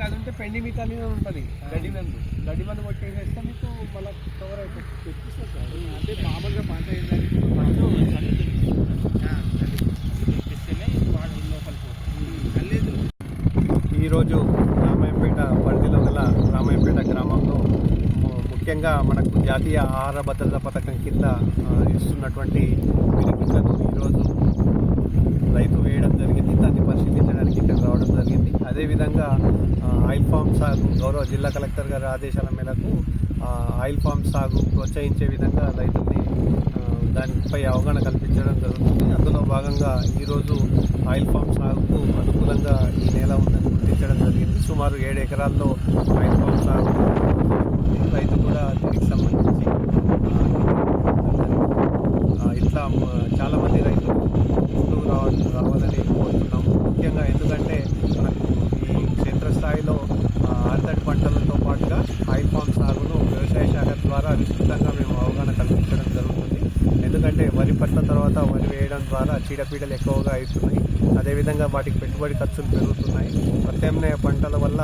అది ఉంటే పెండి మీకు అనేది ఉంటుంది. గడ్డి మందు కొట్టేసేస్తే మీకు మళ్ళీ కవర్ అయిపోతుంది. తెప్పిస్తారు సార్. అంటే మామూలుగా పంట ఏంటంటే తెప్పిస్తేనే వాడు లోపలికి పోతుంది. ఈరోజు రామాయంపేట పరిధిలో గల రామాయంపేట గ్రామంలో ముఖ్యంగా మనకు జాతీయ ఆహార భద్రతా పథకం కింద ఇస్తున్నటువంటి పిలికిట్లను ఈరోజు రైతు వేయడం జరిగింది. దాన్ని పరిశీలించడానికి ఇక్కడ రావడం జరిగింది. అదేవిధంగా ఆయిల్ ఫామ్ సాగు గౌరవ జిల్లా కలెక్టర్ గారి ఆదేశాల మేరకు ఆయిల్ ఫామ్ సాగు ప్రోత్సహించే విధంగా రైతుల్ని దానిపై అవగాహన కల్పించడం జరుగుతుంది. అందులో భాగంగా ఈరోజు ఆయిల్ ఫామ్ సాగుకు అనుకూలంగా ఈ నేల ఉందని గుర్తించడం జరిగింది. సుమారు 7 ఎకరాల్లో ఆయిల్ ఫామ్ సాగు రైతు కూడా దీనికి సంబంధించి ఇట్లా చాలామంది రైతులు ముందుకు రావాలని కోరుతున్నాము. ముఖ్యంగా ఎందుకంటే మనకు ఈ క్షేత్రస్థాయిలో ఆర్తడి పంటలతో పాటుగా ఆయిల్ ఫామ్ సాగును వ్యవసాయ శాఖ ద్వారా విస్తృతంగా మేము అవగాహన కల్పించడం జరుగుతుంది. ఎందుకంటే వరి పంట తర్వాత వరి వేయడం ద్వారా చీడపీడలు ఎక్కువగా అవుతున్నాయి. అదేవిధంగా వాటికి పెట్టుబడి ఖర్చులు పెరుగుతున్నాయి. ప్రత్యామ్నాయ పంటల వల్ల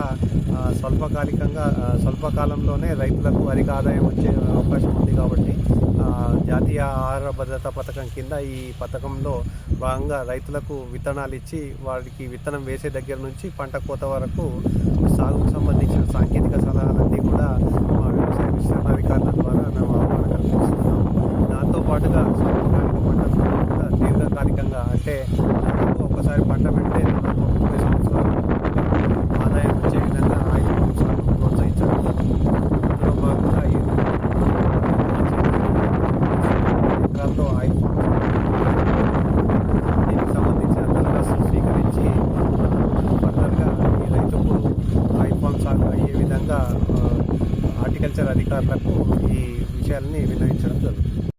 స్వల్పకాలంలోనే రైతులకు అధిక ఆదాయం వచ్చే అవకాశం ఉంది. కాబట్టి జాతీయ ఆహార భద్రతా పథకం కింద ఈ పథకంలో భాగంగా రైతులకు విత్తనాలు ఇచ్చి వారికి విత్తనం వేసే దగ్గర నుంచి పంట కోత వరకు సాగుకు సంబంధించిన సాంకేతిక సలహాలన్నీ కూడా మా వ్యవసాయ విస్తరణ అధికారుల ద్వారా మేము అవగాహన కల్పిస్తున్నాము. దాంతోపాటుగా స్వల్పకాలిక పంటలు కూడా దీర్ఘకాలికంగా అంటే ఒకసారి పంట పెడితే 30 సంవత్సరాలు ఆదాయం వచ్చే విధంగా ఆయిల్ ఫామ్ సాగు ప్రోత్సహించడం జరుగుతుంది. అందులో భాగంగా ఈ ఎకరాల్లో ఆయిల్ ఫామ్ దీనికి సంబంధించిన దరఖాస్తులు స్వీకరించి ఫర్దర్గా ఈ రైతుకు ఆయిల్ ఫామ్ సాగు అయ్యే విధంగా హార్టికల్చర్ అధికారులకు ఈ విషయాలని విన్నవించడం జరుగుతుంది.